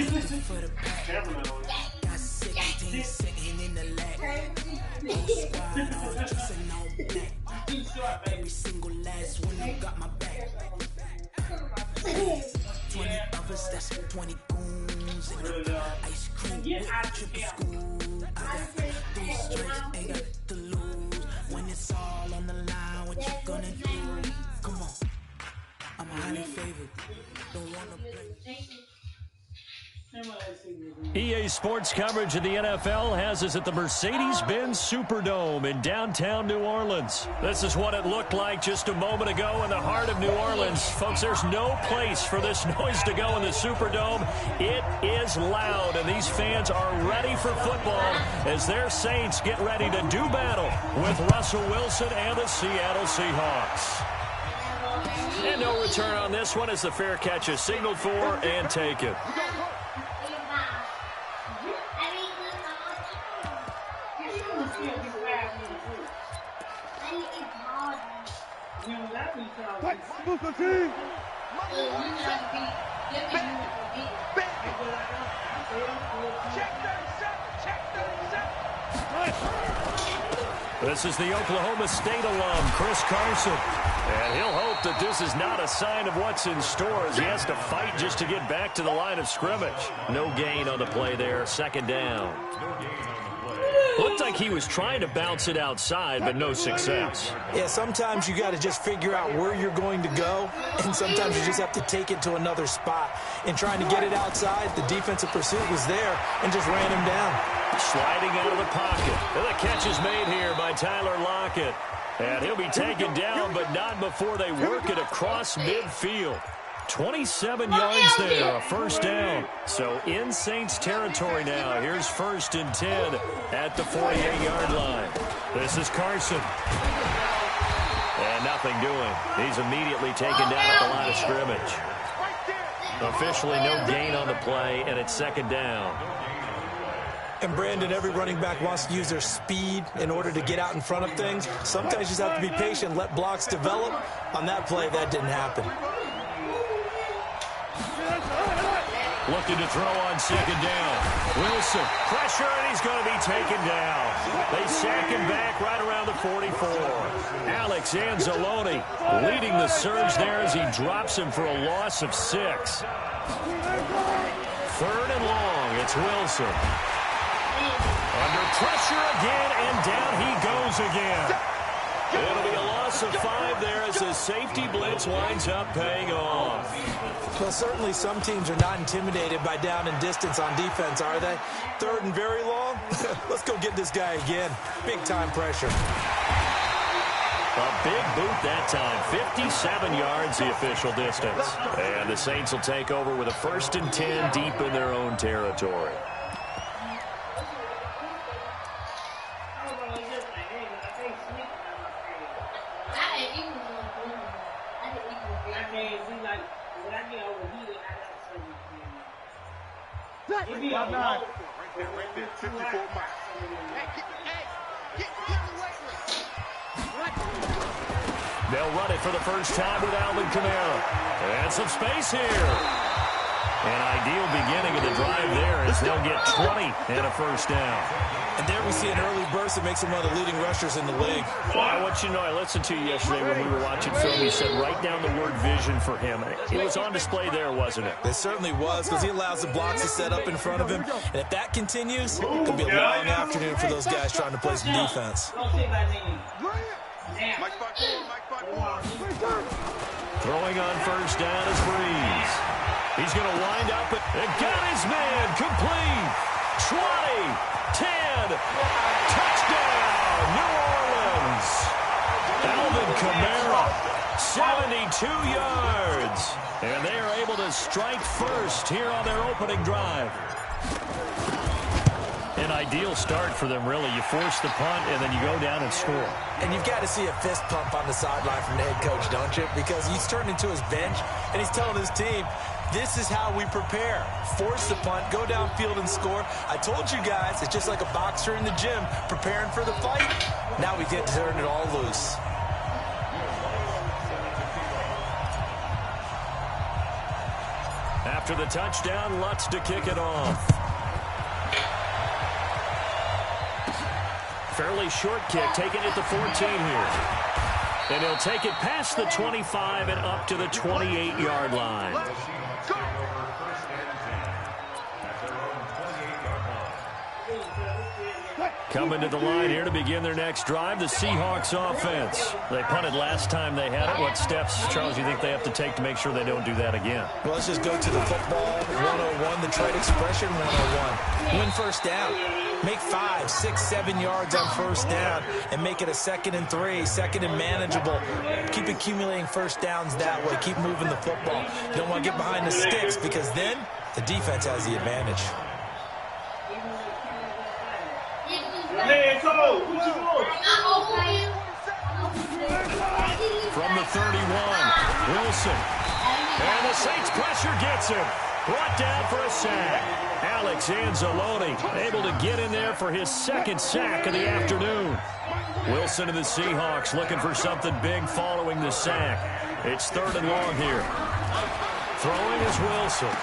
for the pack. Got 16 sitting in the lag. Whole squad all dressing all black. Every single last one who got my back. 20 of us, that's 20 goons. And ice cream, triple school. I got 3 strikes, ain't got to lose. When it's all on the line, what you gonna do? Come on, I'm highly favored. Don't wanna play. EA Sports coverage of the NFL has us at the Mercedes-Benz Superdome in downtown New Orleans. This is what it looked like just a moment ago in the heart of New Orleans. Folks, there's no place for this noise to go in the Superdome. It is loud, and these fans are ready for football as their Saints get ready to do battle with Russell Wilson and the Seattle Seahawks. And no return on this one as the fair catch is signaled for and taken. This is the Oklahoma State alum, Chris Carson. And he'll hope that this is not a sign of what's in store as he has to fight just to get back to the line of scrimmage. No gain on the play there, second down. Looked like he was trying to bounce it outside, but no success. Yeah, sometimes you got to just figure out where you're going to go, and sometimes you just have to take it to another spot. In trying to get it outside, the defensive pursuit was there and just ran him down. Sliding out of the pocket. And the catch is made here by Tyler Lockett. And he'll be taken down, but not before they work it across midfield. 27 yards there, a first down. So in Saints territory now. Here's 1st and 10 at the 48-yard line. This is Carson. And nothing doing. He's immediately taken down at the line of scrimmage. Officially no gain on the play, and it's second down. And, Brandon, every running back wants to use their speed in order to get out in front of things. Sometimes you just have to be patient, let blocks develop. On that play, that didn't happen. Looking to throw on second down. Wilson, pressure, and he's going to be taken down. They sack him back right around the 44. Alex Anzalone leading the surge there as he drops him for a loss of 6. 3rd and long, it's Wilson. Under pressure again, and down he goes again. It'll be a loss of 5 there as the safety blitz winds up paying off. Well, certainly some teams are not intimidated by down and distance on defense, are they? 3rd and very long? Let's go get this guy again. Big-time pressure. A big boot that time. 57 yards the official distance. And the Saints will take over with a 1st and 10 deep in their own territory. They'll run it for the first time with Alvin Kamara. And some space here. An ideal beginning of the drive there as they'll get 20 and a first down. And there we see an early burst that makes him one of the leading rushers in the league. Well, I want you to know, I listened to you yesterday when we were watching film. You said write down the word vision for him. It was on display there, wasn't it? It certainly was, because he allows the blocks to set up in front of him. And if that continues, it'll be a long afternoon for those guys trying to play some defense. Throwing on first down is Breeze. He's going to wind up and got his man complete. 20, 10, touchdown, New Orleans. Alvin Kamara, 72 yards. And they are able to strike first here on their opening drive. An ideal start for them, really. You force the punt, and then you go down and score. And you've got to see a fist pump on the sideline from the head coach, don't you? Because he's turned into his bench, and he's telling his team, this is how we prepare. Force the punt, go downfield and score. I told you guys, it's just like a boxer in the gym preparing for the fight. Now we get to turn it all loose. After the touchdown, Lutz to kick it off. Fairly short kick, taking it to 14 here. And he'll take it past the 25 and up to the 28-yard line. Coming to the line here to begin their next drive, the Seahawks offense. They punted last time they had it. What steps, Charles, you think they have to take to make sure they don't do that again? Well, let's just go to the football 101, the trade expression 101. Win first down. Make 5, 6, 7 yards on first down and make it a 2nd and 3, 2nd and manageable. Keep accumulating first downs that way. Keep moving the football. You don't want to get behind the sticks because then the defense has the advantage. From the 31, Wilson. And the Saints pressure gets him. Brought down for a sack. Alex Anzalone able to get in there for his 2nd sack of the afternoon. Wilson and the Seahawks looking for something big following the sack. It's 3rd and long here. Throwing is Wilson.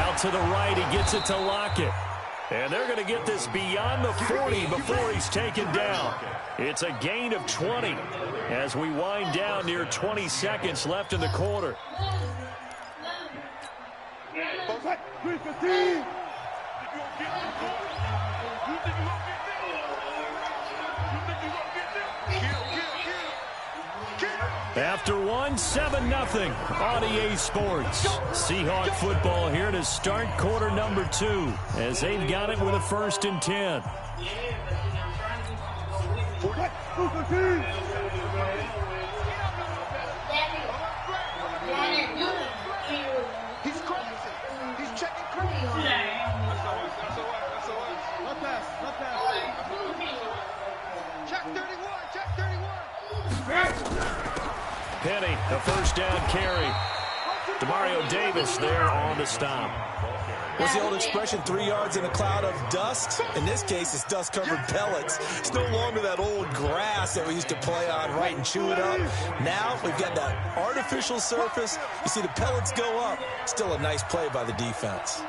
Out to the right, he gets it to Lockett. And they're going to get this beyond the 40 before he's taken down. It's a gain of 20 as we wind down near 20 seconds left in the quarter. After 7-0 on EA Sports. Seahawk football here to start quarter number 2 as they've got it with a 1st and 10. Penny, a 1st down carry. Demario Davis there on the stop. What's the old expression, 3 yards in a cloud of dust? In this case, it's dust-covered pellets. It's no longer that old grass that we used to play on, right, and chew it up. Now we've got that artificial surface. You see the pellets go up. Still a nice play by the defense.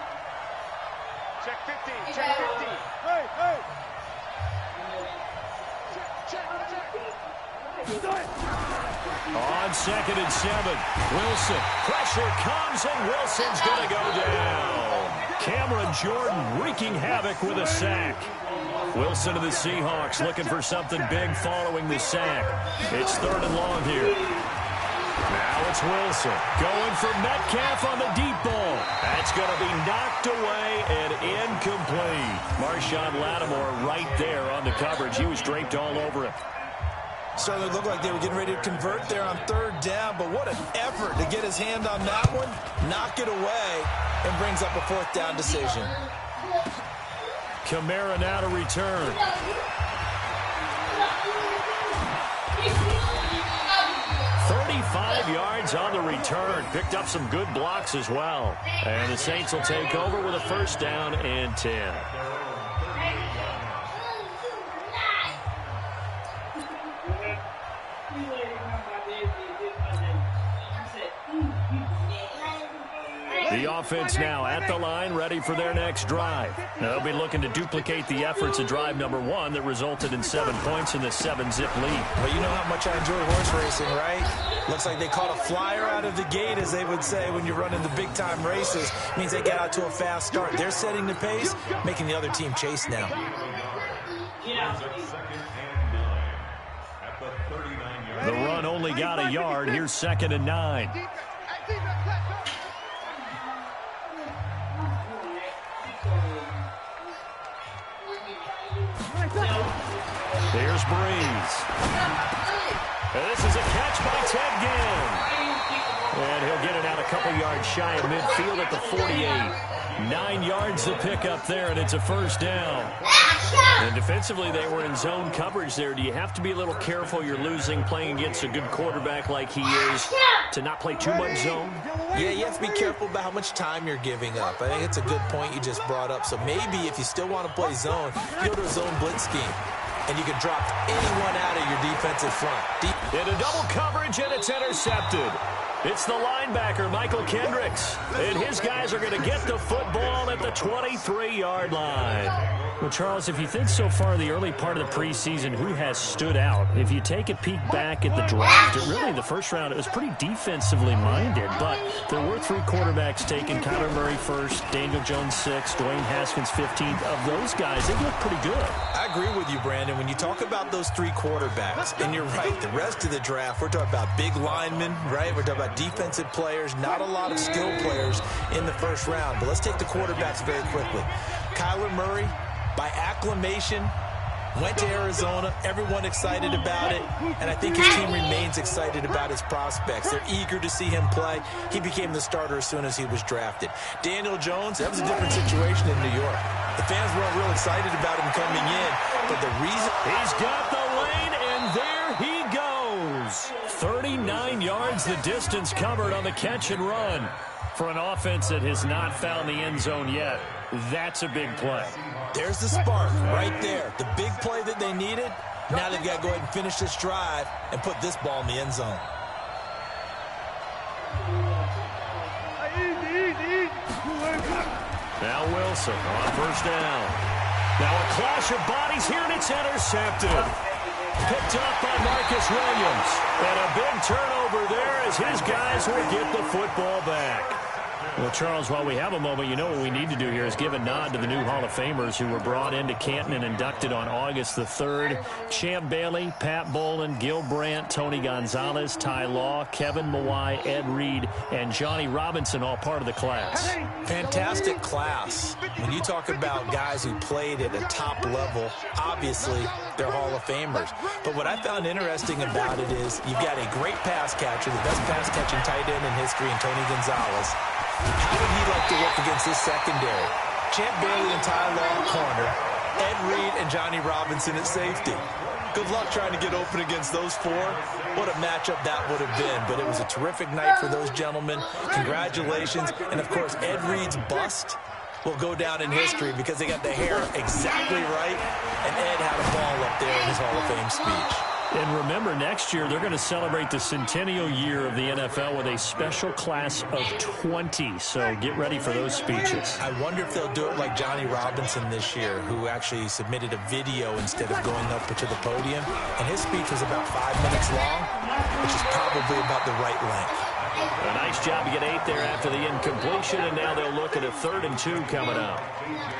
Check 15, check 15. Hey, hey. Check. On 2nd and 7, Wilson. Pressure comes, and Wilson's going to go down. Cameron Jordan wreaking havoc with a sack. Wilson of the Seahawks looking for something big following the sack. It's 3rd and long here. Now it's Wilson going for Metcalf on the deep ball. That's going to be knocked away and incomplete. Marshawn Lattimore right there on the coverage. He was draped all over it. Certainly looked like they were getting ready to convert there on 3rd down, but what an effort to get his hand on that one, knock it away, and brings up a 4th down decision. Kamara now to return. 35 yards on the return. Picked up some good blocks as well. And the Saints will take over with a 1st down and 10. The offense now at the line, ready for their next drive. They'll be looking to duplicate the efforts of drive number 1 that resulted in 7 points in the 7-zip lead. Well, you know how much I enjoy horse racing, right? Looks like they caught a flyer out of the gate, as they would say when you're running the big-time races. Means they get out to a fast start. They're setting the pace, making the other team chase now. The run only got a yard. Here's 2nd and 9. Here's Breeze. And this is a catch by Ted Ginn. And he'll get it out a couple yards shy of midfield at the 48. 9 yards to pick up there, and it's a 1st down. And defensively, they were in zone coverage there. Do you have to be a little careful? You're losing playing against a good quarterback like he is to not play too much zone? Yeah, you have to be careful about how much time you're giving up. I think it's a good point you just brought up. So maybe if you still want to play zone, you go to a zone blitz scheme. And you can drop anyone out of your defensive front. In a double coverage, and it's intercepted. It's the linebacker, Michael Kendricks. And his guys are going to get the football at the 23-yard line. Well, Charles, if you think so far the early part of the preseason, who has stood out? If you take a peek back at the draft, really the first round, it was pretty defensively minded. But there were 3 quarterbacks taken. Kyler Murray first, Daniel Jones 6th, Dwayne Haskins 15th. Of those guys, they look pretty good. I agree with you, Brandon. When you talk about those 3 quarterbacks, and you're right, the rest of the draft, we're talking about big linemen, right? We're talking about defensive players, not a lot of skill players in the first round. But let's take the quarterbacks very quickly. Kyler Murray, by acclamation, went to Arizona. Everyone excited about it. And I think his team remains excited about his prospects. They're eager to see him play. He became the starter as soon as he was drafted. Daniel Jones, that was a different situation in New York. The fans weren't real excited about him coming in. But the reason... He's got the lane, and there he goes. 39 yards the distance covered on the catch and run. For an offense that has not found the end zone yet, that's a big play. There's the spark right there. The big play that they needed. Now they've got to go ahead and finish this drive and put this ball in the end zone. Now Wilson on first down. Now a clash of bodies here, and it's intercepted. Picked up by Marcus Williams. And a big turnover there as his guys will get the football back. Well, Charles, while we have a moment, you know what we need to do here is give a nod to the new Hall of Famers who were brought into Canton and inducted on August the 3rd. Champ Bailey, Pat Bolin, Gil Brandt, Tony Gonzalez, Ty Law, Kevin Mawai, Ed Reed, and Johnny Robinson, all part of the class. Fantastic class. When you talk about guys who played at a top level, obviously they're Hall of Famers. But what I found interesting about it is you've got a great pass catcher, the best pass-catching tight end in history, in Tony Gonzalez. How would he like to work against this secondary? Champ Bailey and Ty Law at corner, Ed Reed and Johnny Robinson at safety. Good luck trying to get open against those 4. What a matchup that would have been. But it was a terrific night for those gentlemen. Congratulations. And, of course, Ed Reed's bust will go down in history because they got the hair exactly right. And Ed had a ball up there in his Hall of Fame speech. And remember, next year they're going to celebrate the centennial year of the NFL with a special class of 20. So get ready for those speeches. I wonder if they'll do it like Johnny Robinson this year, who actually submitted a video instead of going up to the podium. And his speech was about 5 minutes long, which is probably about the right length. A nice job to get 8 there after the incompletion, and now they'll look at a 3rd and 2 coming up.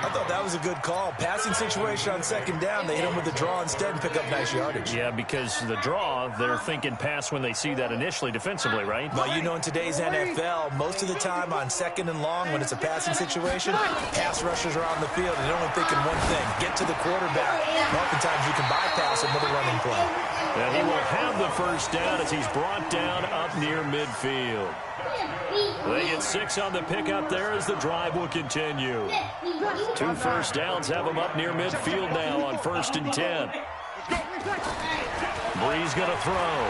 I thought that was a good call. Passing situation on second down, they hit him with the draw instead and pick up nice yardage. Yeah, because the draw, they're thinking pass when they see that initially defensively, right? Well, you know, in today's NFL, most of the time on second and long, when it's a passing situation, pass rushers are on the field, and they're only thinking one thing, get to the quarterback. And oftentimes you can bypass him with a running play. And he will have the first down as he's brought down up near midfield. They get 6 on the pickup there as the drive will continue. 2 first downs have them up near midfield now on 1st and 10. Bree's going to throw.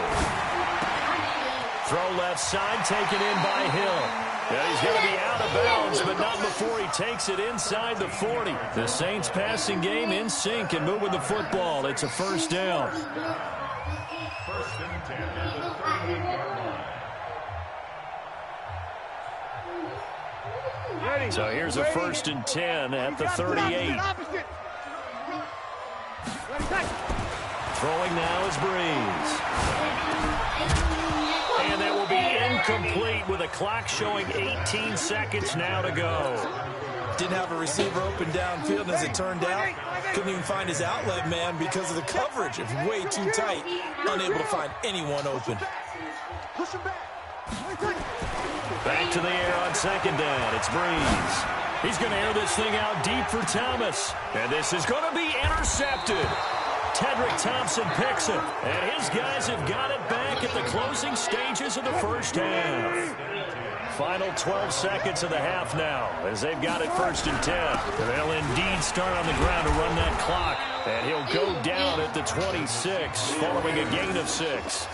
Throw left side, taken in by Hill. Yeah, he's going to be out of bounds, but not before he takes it inside the 40. The Saints passing game in sync and moving the football. It's a first down. So here's a 1st and 10 at the 38. Throwing now is Breeze. And that will be incomplete with a clock showing 18 seconds now to go. Didn't have a receiver open downfield, and as it turned out, couldn't even find his outlet man because of the coverage. It was way too tight, unable to find anyone open. Back to the air on second down. It's Breeze. He's going to air this thing out deep for Thomas. And this is going to be intercepted. Tedrick Thompson picks it. And his guys have got it back at the closing stages of the first half. Final 12 seconds of the half now as they've got it 1st and 10. They'll indeed start on the ground to run that clock. And he'll go down at the 26 following a gain of 6.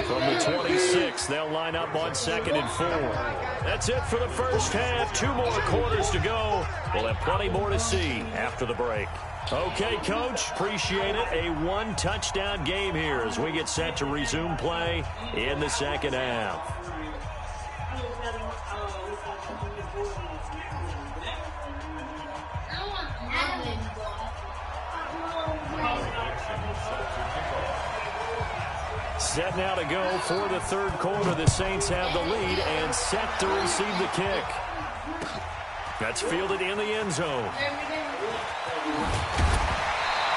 From the 26, they'll line up on 2nd and 4. That's it for the first half. 2 more quarters to go. We'll have plenty more to see after the break. Okay, Coach, appreciate it. A one-touchdown game here as we get set to resume play in the second half. Set now to go for the third quarter. The Saints have the lead and set to receive the kick. That's fielded in the end zone.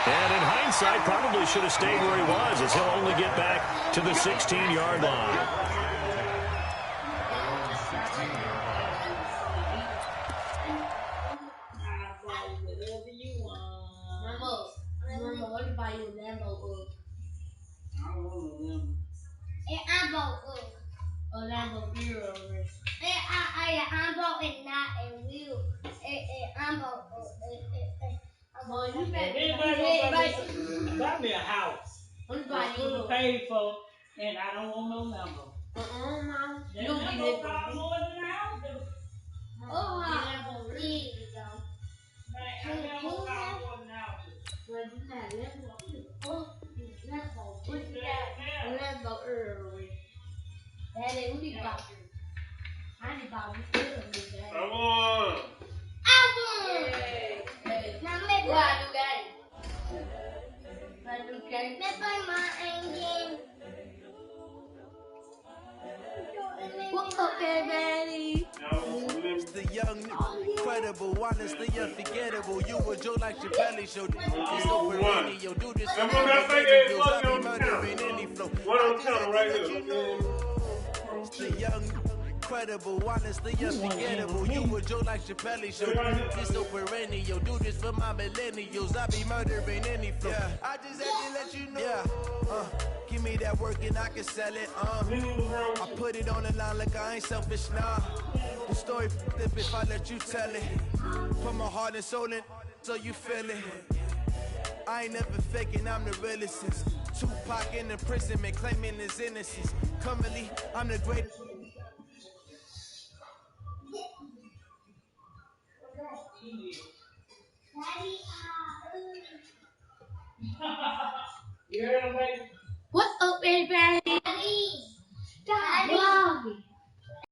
And in hindsight, probably should have stayed where he was, as he'll only get back to the 16-yard line. Buy me a house. I'm paid for, and I don't want no number. Mom. You don't be living more than a house. Oh, there you go. I never more than a house. Well, you not living. Oh, what you got? Let's go early. Daddy, what you got? I need to buy this early. Come on. Hey. Now, maybe I do that. Okay. What's up, baby? It's the young, incredible, honestly unforgettable. You were Joe like Chappelle show. It's so perennial. Do this for I'll be murdering any flow. What I'm right here. It's the young, incredible, honestly unforgettable. You were Joe like Chappelle show. It's so perennial. Do this for my millennials. I'll be murdering any flow. Yeah. I just had to let you know. Yeah. Give me that work and I can sell it. I put it on the line like I ain't selfish, nah. The story flip if I let you tell it. Put my heart and soul in so you feel it. I ain't never faking, I'm the realest since Tupac in imprisonment, claiming his innocence. Currently, I'm the greatest. What's up, everybody?